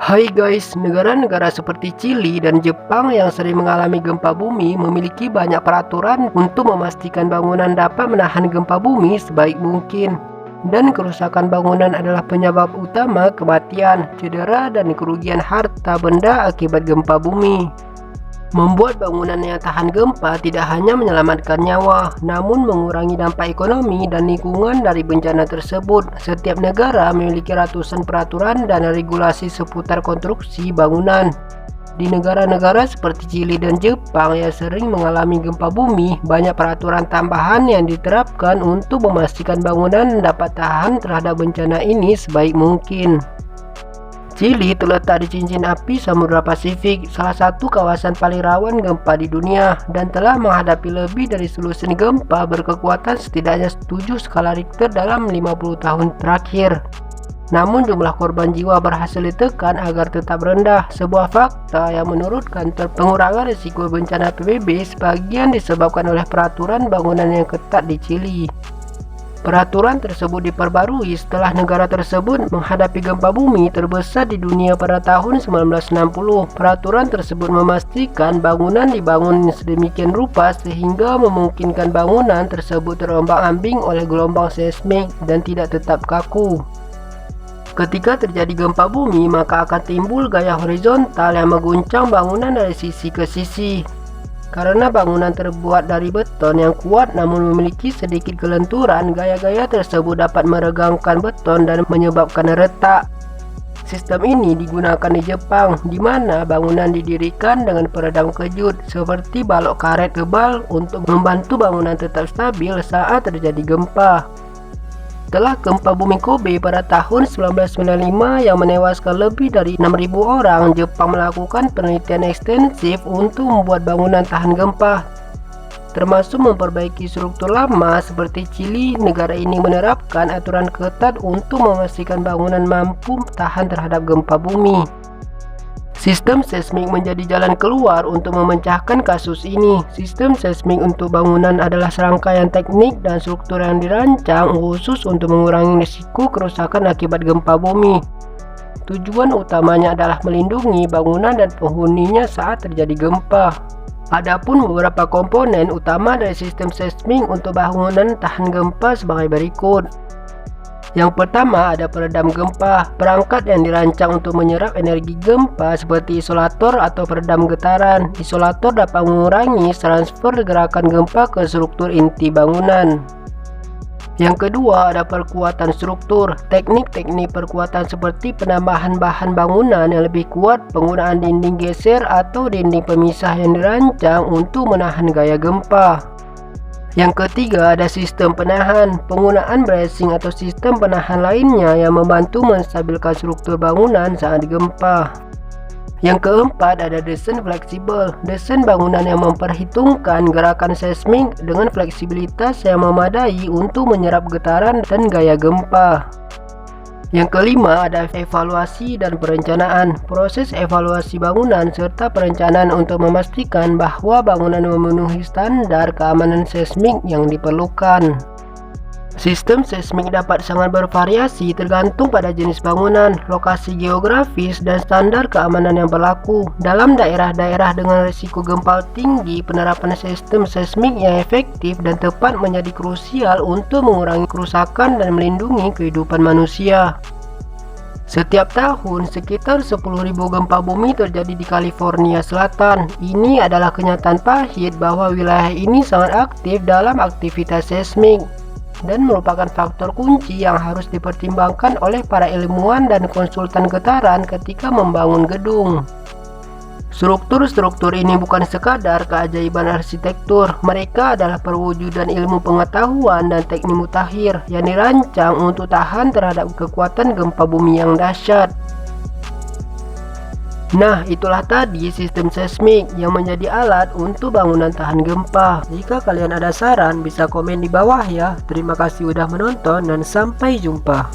Hai guys, negara-negara seperti Chili dan Jepang yang sering mengalami gempa bumi memiliki banyak peraturan untuk memastikan bangunan dapat menahan gempa bumi sebaik mungkin. Dan kerusakan bangunan adalah penyebab utama kematian, cedera, dan kerugian harta benda akibat gempa bumi. Membuat bangunan yang tahan gempa tidak hanya menyelamatkan nyawa, namun mengurangi dampak ekonomi dan lingkungan dari bencana tersebut. Setiap negara memiliki ratusan peraturan dan regulasi seputar konstruksi bangunan. Di negara-negara seperti Chili dan Jepang yang sering mengalami gempa bumi, banyak peraturan tambahan yang diterapkan untuk memastikan bangunan dapat tahan terhadap bencana ini sebaik mungkin. Chili terletak di cincin api Samudra Pasifik, salah satu kawasan paling rawan gempa di dunia, dan telah menghadapi lebih dari 10 gempa berkekuatan setidaknya 7 skala Richter dalam 50 tahun terakhir. Namun jumlah korban jiwa berhasil ditekan agar tetap rendah, sebuah fakta yang menurut kantor pengurangan risiko bencana PBB sebagian disebabkan oleh peraturan bangunan yang ketat di Chili. Peraturan tersebut diperbarui setelah negara tersebut menghadapi gempa bumi terbesar di dunia pada tahun 1960. Peraturan tersebut memastikan bangunan dibangun sedemikian rupa sehingga memungkinkan bangunan tersebut terombang-ambing oleh gelombang seismik dan tidak tetap kaku. Ketika terjadi gempa bumi, maka akan timbul gaya horizontal yang mengguncang bangunan dari sisi ke sisi. Karena bangunan terbuat dari beton yang kuat namun memiliki sedikit kelenturan, gaya-gaya tersebut dapat meregangkan beton dan menyebabkan retak. Sistem ini digunakan di Jepang, di mana bangunan didirikan dengan peredam kejut seperti balok karet tebal untuk membantu bangunan tetap stabil saat terjadi gempa. Setelah gempa bumi Kobe pada tahun 1995 yang menewaskan lebih dari 6.000 orang, Jepang melakukan penelitian ekstensif untuk membuat bangunan tahan gempa, termasuk memperbaiki struktur lama. Seperti Chili, negara ini menerapkan aturan ketat untuk memastikan bangunan mampu tahan terhadap gempa bumi. Sistem seismik menjadi jalan keluar untuk memecahkan kasus ini. Sistem seismik untuk bangunan adalah serangkaian teknik dan struktur yang dirancang khusus untuk mengurangi risiko kerusakan akibat gempa bumi. Tujuan utamanya adalah melindungi bangunan dan penghuninya saat terjadi gempa. Adapun beberapa komponen utama dari sistem seismik untuk bangunan tahan gempa sebagai berikut. Yang pertama ada peredam gempa, perangkat yang dirancang untuk menyerap energi gempa seperti isolator atau peredam getaran. Isolator dapat mengurangi transfer gerakan gempa ke struktur inti bangunan. Yang kedua ada perkuatan struktur, teknik-teknik perkuatan seperti penambahan bahan bangunan yang lebih kuat, penggunaan dinding geser atau dinding pemisah yang dirancang untuk menahan gaya gempa. Yang ketiga ada sistem penahan, penggunaan bracing atau sistem penahan lainnya yang membantu menstabilkan struktur bangunan saat gempa. Yang keempat ada desain fleksibel, desain bangunan yang memperhitungkan gerakan seismik dengan fleksibilitas yang memadai untuk menyerap getaran dan gaya gempa. Yang kelima ada evaluasi dan perencanaan, proses evaluasi bangunan serta perencanaan untuk memastikan bahwa bangunan memenuhi standar keamanan seismik yang diperlukan. Sistem seismik dapat sangat bervariasi tergantung pada jenis bangunan, lokasi geografis, dan standar keamanan yang berlaku. Dalam daerah-daerah dengan risiko gempa tinggi, penerapan sistem seismik yang efektif dan tepat menjadi krusial untuk mengurangi kerusakan dan melindungi kehidupan manusia. Setiap tahun, sekitar 10.000 gempa bumi terjadi di California Selatan. Ini adalah kenyataan pahit bahwa wilayah ini sangat aktif dalam aktivitas seismik dan merupakan faktor kunci yang harus dipertimbangkan oleh para ilmuwan dan konsultan getaran ketika membangun gedung. Struktur-struktur ini bukan sekadar keajaiban arsitektur, mereka adalah perwujudan ilmu pengetahuan dan teknik mutakhir yang dirancang untuk tahan terhadap kekuatan gempa bumi yang dahsyat. Nah, itulah tadi sistem seismik yang menjadi alat untuk bangunan tahan gempa. Jika kalian ada saran, bisa komen di bawah ya. Terima kasih udah menonton dan sampai jumpa.